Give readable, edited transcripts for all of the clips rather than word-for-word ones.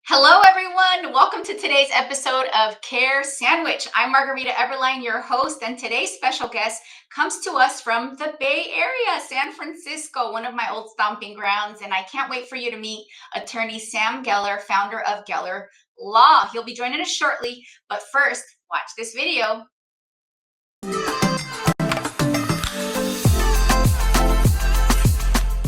Hello, everyone. Welcome to today's episode of Care Sandwich. I'm Margarita Eberline, your host, and today's special guest comes to us from the Bay Area, San Francisco, one of my old stomping grounds. And I can't wait for you to meet attorney Sam Geller, founder of Geller Law. He'll be joining us shortly, but first, watch this video.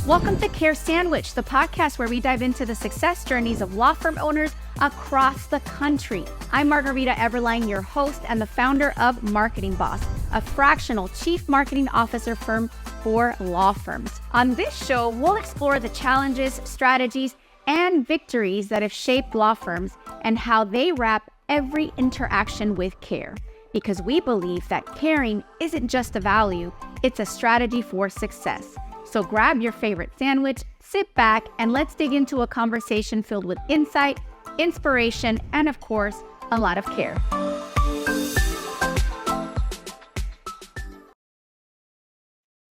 Welcome to Care Sandwich, the podcast where we dive into the success journeys of law firm owners across the country. I'm Margarita Eberline, your host and the founder of Marketing Boss, a fractional chief marketing officer firm for law firms. On this show, we'll explore the challenges, strategies, and victories that have shaped law firms and how they wrap every interaction with care. Because we believe that caring isn't just a value, it's a strategy for success. So grab your favorite sandwich, sit back, and let's dig into a conversation filled with insight, inspiration, and of course, a lot of care.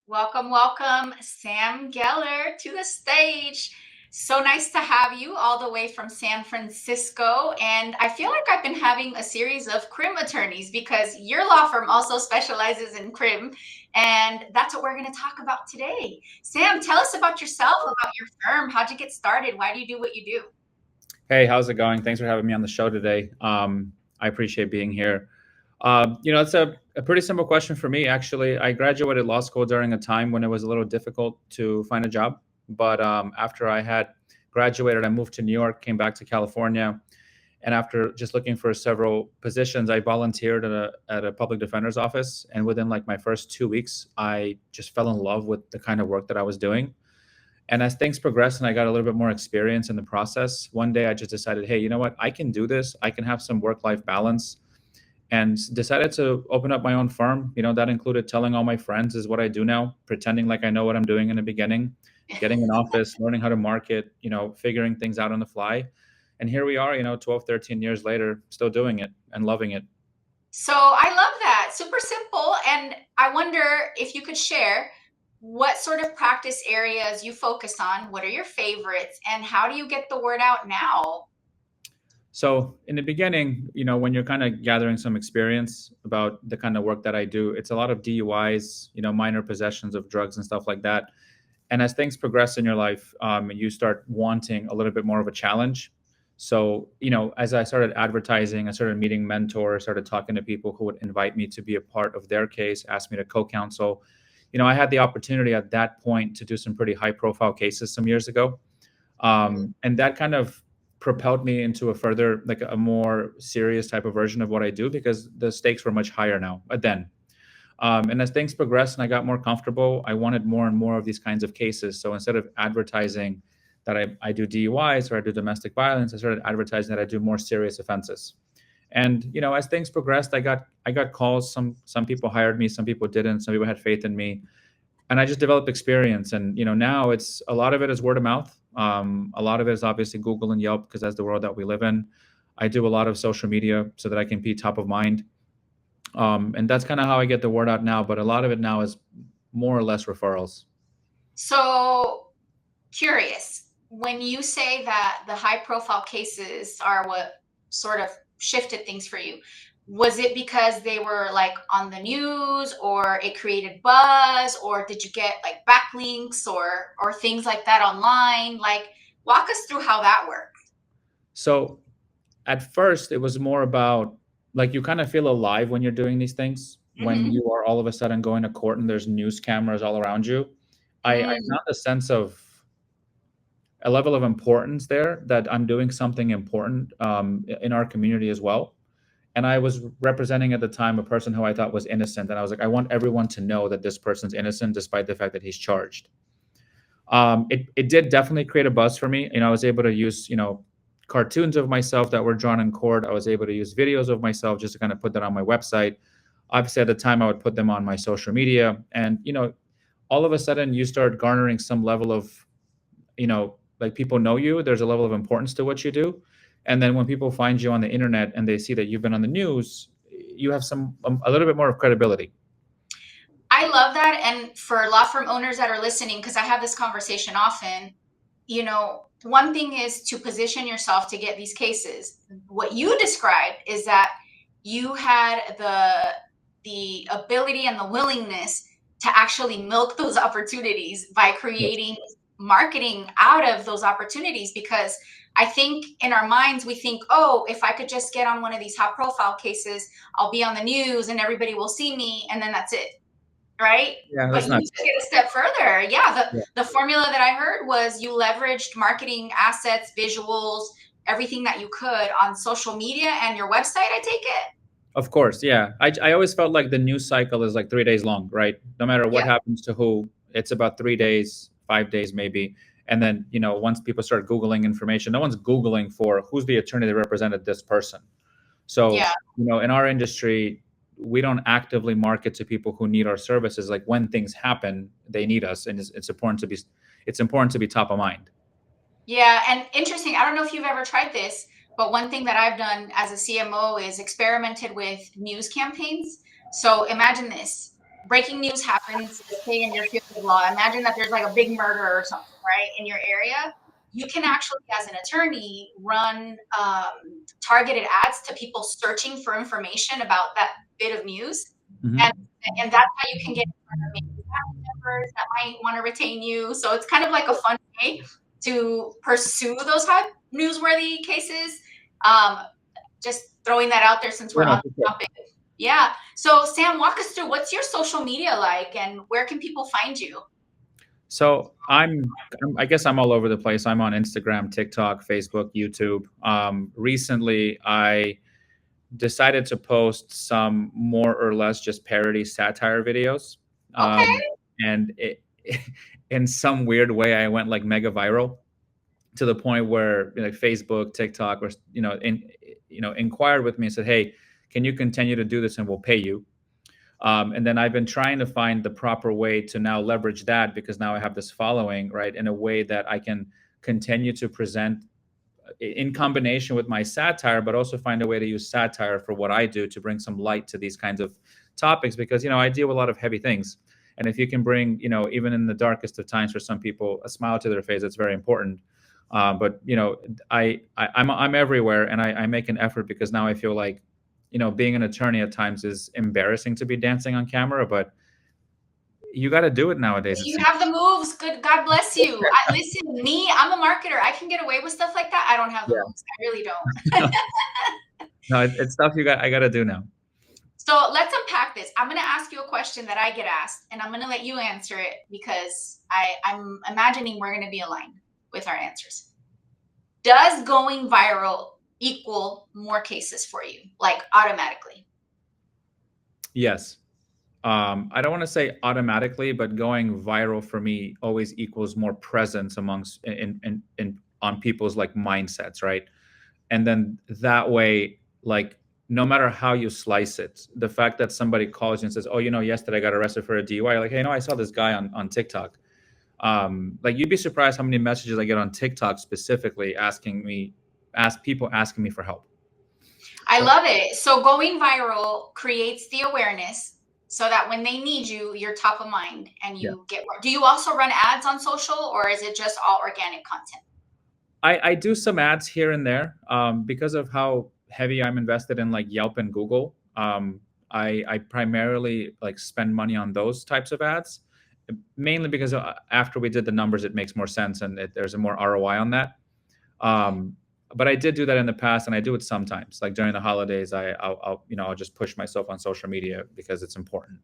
Welcome, Sam Geller to the stage. So nice to have you all the way from San Francisco. And I feel like I've been having a series of crim attorneys because your law firm also specializes in crim. And that's what we're going to talk about today. Sam, tell us about yourself, about your firm. How'd you get started? Why do you do what you do? Hey, how's it going? Thanks for having me on the show today. I appreciate being here. It's a pretty simple question for me, actually. I graduated law school during a time when it was a little difficult to find a job. But after I had graduated, I moved to New York, came back to California. And after just looking for several positions, I volunteered at a public defender's office. And within like my first 2 weeks, I just fell in love with the kind of work that I was doing. And as things progressed and I got a little bit more experience in the process, one day I just decided, hey, you know what? I can do this. I can have some work-life balance, and decided to open up my own firm. That included telling all my friends is what I do now, pretending like I know what I'm doing in the beginning, getting an office, learning how to market, figuring things out on the fly. And here we are, 12, 13 years later, still doing it and loving it. So I love that. Super simple. And I wonder if you could share what sort of practice areas you focus on, what are your favorites, and how do you get the word out now? So in the beginning, when you're kind of gathering some experience about the kind of work that I do, it's a lot of DUIs, minor possessions of drugs and stuff like that. And as things progress in your life, you start wanting a little bit more of a challenge. So, as I started advertising, I started meeting mentors, started talking to people who would invite me to be a part of their case, ask me to co-counsel. I had the opportunity at that point to do some pretty high profile cases some years ago. And that kind of propelled me into a more serious type of version of what I do, because the stakes were much higher now then. And as things progressed and I got more comfortable, I wanted more and more of these kinds of cases. So instead of advertising that I do DUIs or I do domestic violence, I started advertising that I do more serious offenses. And as things progressed, I got calls. Some people hired me, some people didn't. Some people had faith in me, and I just developed experience. And now it's a lot of it is word of mouth. A lot of it is obviously Google and Yelp, because that's the world that we live in. I do a lot of social media so that I can be top of mind. And that's kind of how I get the word out now. But a lot of it now is more or less referrals. So curious, when you say that the high profile cases are what sort of shifted things for you, was it because they were like on the news, or it created buzz, or did you get like backlinks or things like that online? Like, walk us through how that worked. So at first it was more about, like, you kind of feel alive when you're doing these things, when you are all of a sudden going to court and there's news cameras all around you. I found a sense of a level of importance there, that I'm doing something important in our community as well. And I was representing at the time a person who I thought was innocent. And I was like, I want everyone to know that this person's innocent, despite the fact that he's charged. It did definitely create a buzz for me. I was able to use, cartoons of myself that were drawn in court. I was able to use videos of myself just to kind of put that on my website. Obviously, at the time, I would put them on my social media. And, all of a sudden you start garnering some level of, like, people know you. There's a level of importance to what you do. And then when people find you on the internet and they see that you've been on the news, you have a little bit more of credibility. I love that. And for law firm owners that are listening, because I have this conversation often, one thing is to position yourself to get these cases. What you described is that you had the ability and the willingness to actually milk those opportunities by creating marketing out of those opportunities. Because I think in our minds, we think, oh, if I could just get on one of these high profile cases, I'll be on the news and everybody will see me, and then that's it. Right? Yeah, But that's you not. took it a step further. Yeah, Yeah. the formula that I heard was you leveraged marketing assets, visuals, everything that you could on social media and your website, I take it? Of course, yeah. I always felt like the news cycle is like 3 days long, right? No matter what Yeah. happens to who, it's about 3 days, 5 days maybe. And then, once people start Googling information, no one's Googling for who's the attorney that represented this person. So, Yeah. in our industry, we don't actively market to people who need our services. Like when things happen, they need us, and it's important to be top of mind. Yeah, and interesting. I don't know if you've ever tried this, but one thing that I've done as a CMO is experimented with news campaigns. So imagine this. Breaking news happens, let's say in your field of law. Imagine that there's like a big murder or something, right, in your area. You can actually, as an attorney, run targeted ads to people searching for information about that bit of news. Mhm. And, and that's how you can get in front of maybe family members that might want to retain you. So it's kind of like a fun way to pursue those hot newsworthy cases. Um, just throwing that out there since we're Yeah, no, on for the sure. topic. Yeah. So Sam, walk us through, what's your social media like and where can people find you? So I guess I'm all over the place. I'm on Instagram, TikTok, Facebook, YouTube. Recently, I decided to post some more or less just parody satire videos. Okay. And in some weird way, I went like mega viral to the point where Facebook, TikTok, or inquired with me and said, "Hey, can you continue to do this and we'll pay you?" And then I've been trying to find the proper way to now leverage that, because now I have this following, right, in a way that I can continue to present in combination with my satire, but also find a way to use satire for what I do to bring some light to these kinds of topics, because I deal with a lot of heavy things. And if you can bring, even in the darkest of times for some people, a smile to their face, it's very important. But I'm everywhere, and I make an effort, because now I feel like, being an attorney at times is embarrassing to be dancing on camera, but you got to do it nowadays. It You seems. have the moves. Good. God bless you. Listen, me, I'm a marketer. I can get away with stuff like that. I don't have the Yeah. moves. I really don't. No, it's stuff I got to do now. So let's unpack this. I'm going to ask you a question that I get asked, and I'm going to let you answer it because I'm imagining we're going to be aligned with our answers. Does going viral equal more cases for you, like automatically? Yes. I don't want to say automatically, but going viral for me always equals more presence amongst in on people's like mindsets, right? And then that way, like, no matter how you slice it, the fact that somebody calls you and says, "Oh, yesterday I got arrested for a DUI," like, "Hey, I saw this guy on TikTok." Like, you'd be surprised how many messages I get on TikTok specifically ask people asking me for help. I love it. So going viral creates the awareness so that when they need you, you're top of mind and Yeah. you get more. Do you also run ads on social, or is it just all organic content? I do some ads here and there, because of how heavy I'm invested in like Yelp and Google. I primarily like spend money on those types of ads, mainly because after we did the numbers, it makes more sense, and there's a more ROI on that. But I did do that in the past, and I do it sometimes. Like during the holidays, I'll just push myself on social media because it's important.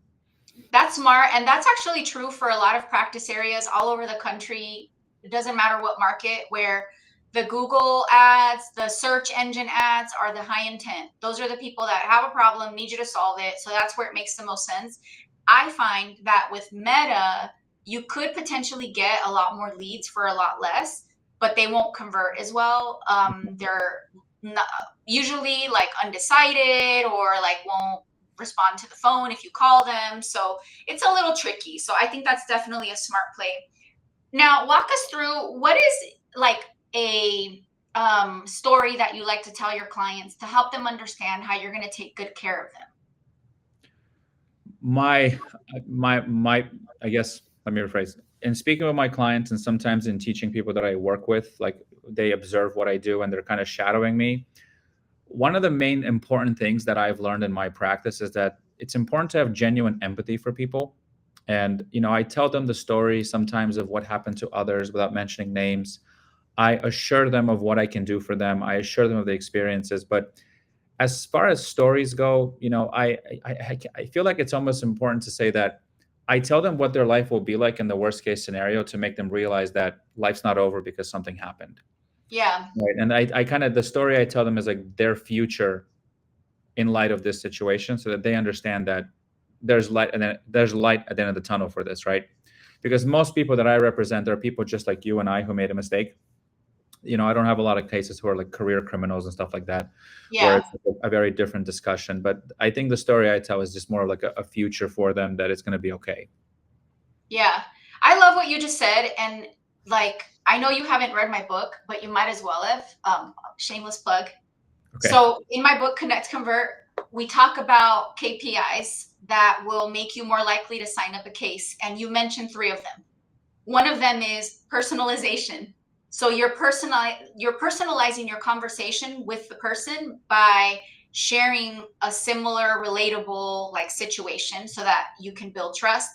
That's smart. And that's actually true for a lot of practice areas all over the country. It doesn't matter what market, where the Google ads, the search engine ads are the high intent. Those are the people that have a problem, need you to solve it. So that's where it makes the most sense. I find that with Meta, you could potentially get a lot more leads for a lot less, but they won't convert as well. They're not, usually like undecided, or like won't respond to the phone if you call them. So it's a little tricky. So I think that's definitely a smart play. Now, walk us through, what is like a story that you like to tell your clients to help them understand how you're going to take good care of them? My I guess, let me rephrase. in speaking with my clients and sometimes in teaching people that I work with, like they observe what I do and they're kind of shadowing me. One of the main important things that I've learned in my practice is that it's important to have genuine empathy for people. And, I tell them the story sometimes of what happened to others without mentioning names. I assure them of what I can do for them. I assure them of the experiences. But as far as stories go, I feel like it's almost important to say that I tell them what their life will be like in the worst case scenario to make them realize that life's not over because something happened. Yeah. Right. And I kind of, the story I tell them is like their future in light of this situation so that they understand that there's light and then there's light at the end of the tunnel for this, right? Because most people that I represent are people just like you and I who made a mistake. I don't have a lot of cases who are like career criminals and stuff like that, where Yeah. it's a very different discussion. But I think the story I tell is just more of like a future for them that it's going to be okay. Yeah. I love what you just said. And like, I know you haven't read my book, but you might as well have. Shameless plug. Okay. So in my book, Connect Convert, we talk about KPIs that will make you more likely to sign up a case. And you mentioned 3 of them. One of them is personalization. So you're personalizing your conversation with the person by sharing a similar relatable like situation so that you can build trust.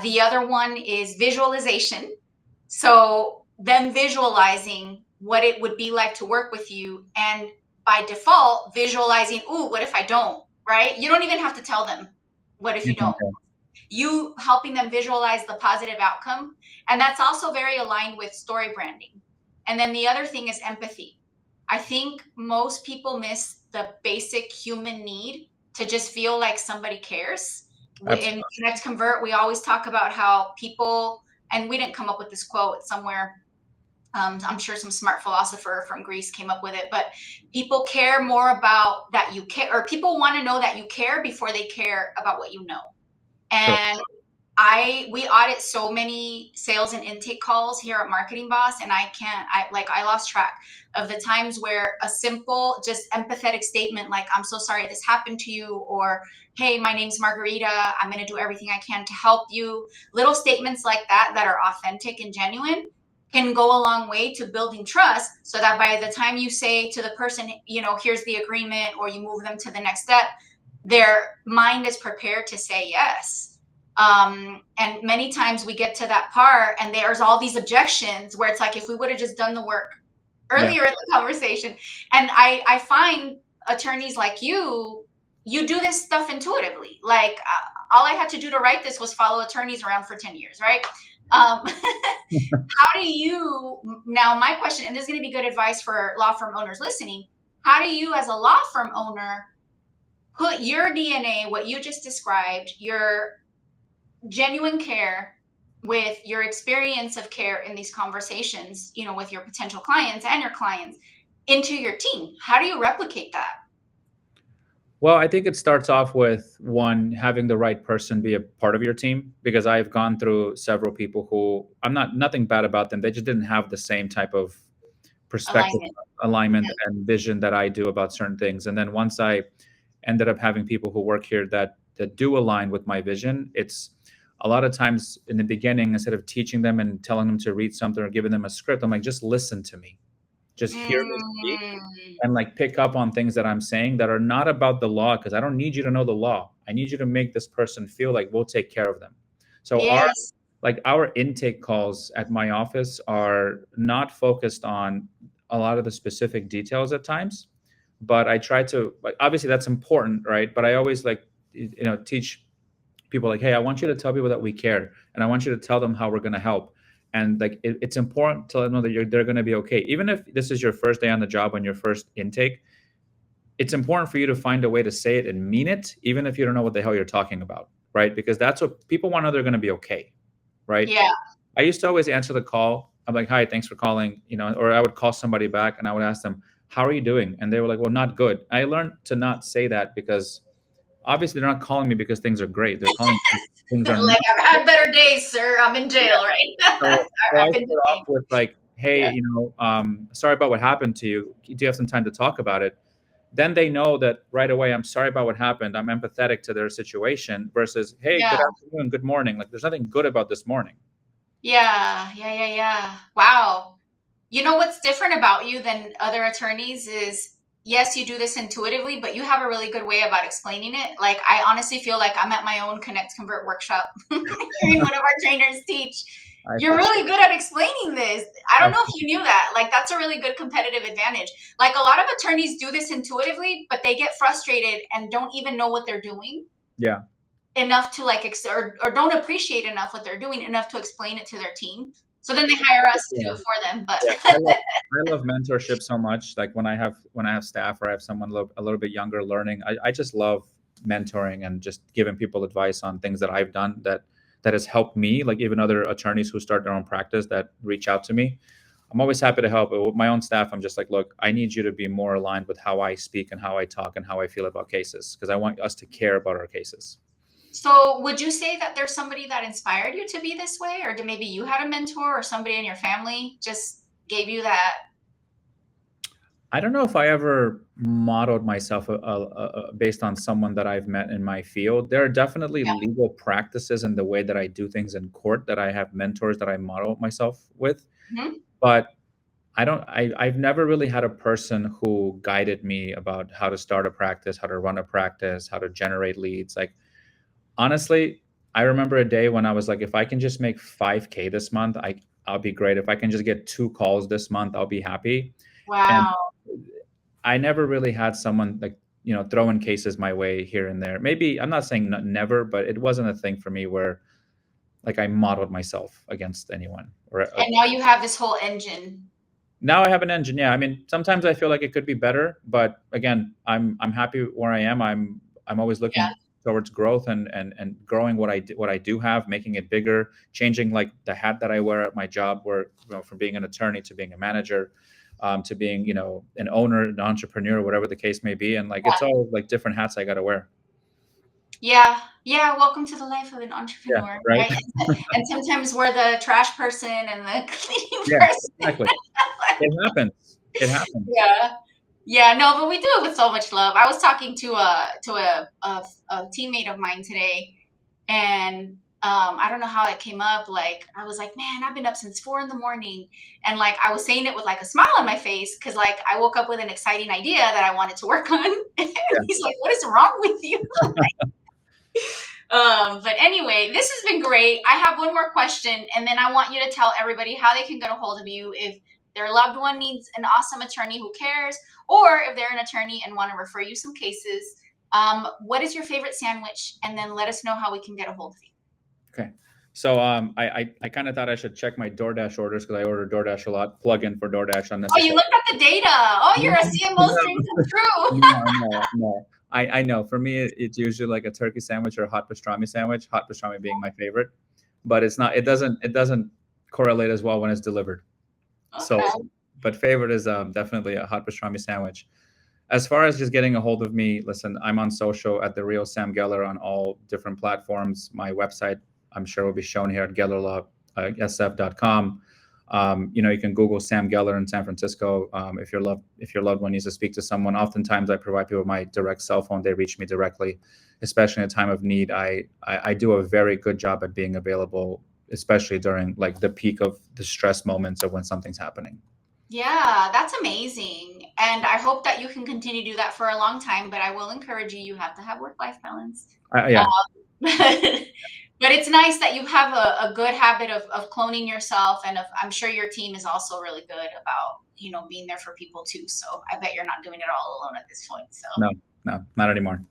The other one is visualization. So them visualizing what it would be like to work with you, and by default visualizing, ooh, what if I don't, right? You don't even have to tell them what if you don't. You helping them visualize the positive outcome. And that's also very aligned with story branding. And then the other thing is empathy. I think most people miss the basic human need to just feel like somebody cares. In Connect Convert, we always talk about how people, and we didn't come up with this quote somewhere. I'm sure some smart philosopher from Greece came up with it, but people care more about that you care, or people want to know that you care before they care about what you know. And we audit so many sales and intake calls here at Marketing Boss, and I lost track of the times where a simple, just empathetic statement like, I'm so sorry this happened to you, or, hey, my name's Margarita, I'm going to do everything I can to help you. Little statements like that are authentic and genuine can go a long way to building trust, so that by the time you say to the person, here's the agreement, or you move them to the next step, their mind is prepared to say yes. And many times we get to that part and there's all these objections where it's like, if we would have just done the work earlier in the conversation. And I find attorneys like you do this stuff intuitively. Like all I had to do to write this was follow attorneys around for 10 years, right? How do you, now my question, and this is going to be good advice for law firm owners listening, how do you as a law firm owner put your DNA, what you just described, your genuine care with your experience of care in these conversations, with your potential clients and your clients, into your team? How do you replicate that? Well, I think it starts off with one, having the right person be a part of your team, because I've gone through several people who nothing bad about them. They just didn't have the same type of perspective, alignment and vision that I do about certain things. And then once I ended up having people who work here that do align with my vision, it's a lot of times in the beginning, instead of teaching them and telling them to read something or giving them a script, I'm like, just listen to me. Just hear me speak and like pick up on things that I'm saying that are not about the law, because I don't need you to know the law. I need you to make this person feel like we'll take care of them. So our intake calls at my office are not focused on a lot of the specific details at times, but I try to, like, obviously that's important, right? But I always teach people like, hey, I want you to tell people that we care, and I want you to tell them how we're going to help. And like, it's important to let them know that they're going to be okay. Even if this is your first day on the job, on your first intake, it's important for you to find a way to say it and mean it, even if you don't know what the hell you're talking about, right? Because that's what people want to know, they're going to be okay, right? Yeah. I used to always answer the call. I'm like, hi, thanks for calling, or I would call somebody back and I would ask them, how are you doing? And they were like, well, not good. I learned to not say that, because obviously they're not calling me because things are great. They're calling me things are like, I've had better days, sir. I'm in jail, right? So I start off with like, hey, sorry about what happened to you. Do you have some time to talk about it? Then they know that right away, I'm sorry about what happened. I'm empathetic to their situation, versus, hey, good afternoon, good morning. Like, there's nothing good about this morning. Yeah. Wow. You know what's different about you than other attorneys is, yes, you do this intuitively, but you have a really good way about explaining it. Like, I honestly feel like I'm at my own Connect Convert workshop hearing one of our trainers teach. I You're appreciate really good at explaining this. I don't it. know if you knew that. Like, that's a really good competitive advantage. Like, a lot of attorneys do this intuitively, but they get frustrated and don't even know what they're doing Yeah. enough to like or don't appreciate enough what they're doing enough to explain it to their team. So then they hire us to do Yeah. it for them. But Yeah. I love mentorship so much. Like when I have staff or I have someone a little bit younger learning, I just love mentoring and just giving people advice on things that I've done that has helped me. Like even other attorneys who start their own practice that reach out to me. I'm always happy to help. But with my own staff, I'm just like, look, I need you to be more aligned with how I speak and how I talk and how I feel about cases because I want us to care about our cases. so would you say that there's somebody that inspired you to be this way, or did maybe you had a mentor or somebody in your family just gave you that? I don't know if I ever modeled myself based on someone that I've met in my field. There are definitely Yeah. legal practices in the way that I do things in court that I have mentors that I model myself with, Mhm. but I've never really had a person who guided me about how to start a practice, how to run a practice, how to generate leads. Like honestly, I remember a day when I was like, if I can just make 5K this month, I'll be great. If I can just get 2 calls this month, I'll be happy. And Wow. I never really had someone like, throwing cases my way here and there. Maybe I'm not saying never, but it wasn't a thing for me where like I modeled myself against anyone. And now you have this whole engine. Now I have an engine. Yeah, I mean, sometimes I feel like it could be better, but again, I'm happy where I am. I'm always Yeah. looking towards growth and growing what I do have, making it bigger, changing like the hat that I wear at my job, where from being an attorney to being a manager, to being an owner, an entrepreneur, whatever the case may be, and like it's all like different hats I got to wear. Yeah. Welcome to the life of an Yeah, entrepreneur, right. right? And sometimes we're the trash person and the cleaning Yeah, person. exactly. It happens. It happens. Yeah, no, but we do it with so much love. I was talking to a teammate of mine today, and I don't know how it came up. Like, I was like, man, I've been up since 4 a.m, and like I was saying it with like a smile on my face because like I woke up with an exciting idea that I wanted to work on. And Yeah. he's like, "What is wrong with you?" But anyway, this has been great. I have one more question, and then I want you to tell everybody how they can get a hold of you if their loved one needs an awesome attorney who cares, or if they're an attorney and want to refer you some cases. What is your favorite sandwich? And then let us know how we can get a hold of you. Okay. So I kind of thought I should check my DoorDash orders because I order DoorDash a lot. Plug in for DoorDash Oh, unnecessary. you looked at the data. Oh, you're a CMO stream come true. No. I know. For me, it's usually like a turkey sandwich or a hot pastrami sandwich. Hot pastrami being my favorite, but it's not. It doesn't correlate as well when it's delivered. So, Okay. but favorite is definitely a hot pastrami sandwich. As far as just getting a hold of me, listen, I'm on social at the Real Sam Geller on all different platforms. My website, I'm sure, will be shown here at gellerlaw.sf.com. You can Google Sam Geller in San Francisco. If your loved one needs to speak to someone, oftentimes I provide people my direct cell phone. They reach me directly, especially in a time of need. I do a very good job at being available, especially during like the peak of the stress moments of when something's happening. Yeah, that's amazing. And I hope that you can continue to do that for a long time, but I will encourage you, you have to have work-life balance. Yeah. But it's nice that you have a good habit of cloning yourself, and I'm sure your team is also really good about, being there for people too. So I bet you're not doing it all alone at this point. So No, not anymore.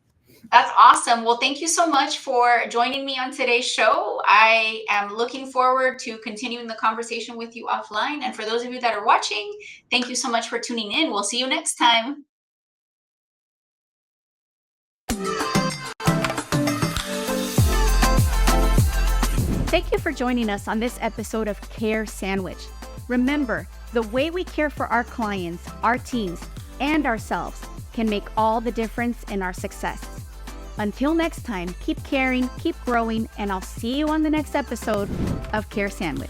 that's awesome. Well, thank you so much for joining me on today's show. I am looking forward to continuing the conversation with you offline. And for those of you that are watching, thank you so much for tuning in. We'll see you next time. Thank you for joining us on this episode of Care Sandwich. Remember, the way we care for our clients, our teams, and ourselves can make all the difference in our success. Until next time, keep caring, keep growing, and I'll see you on the next episode of Care Sandwich.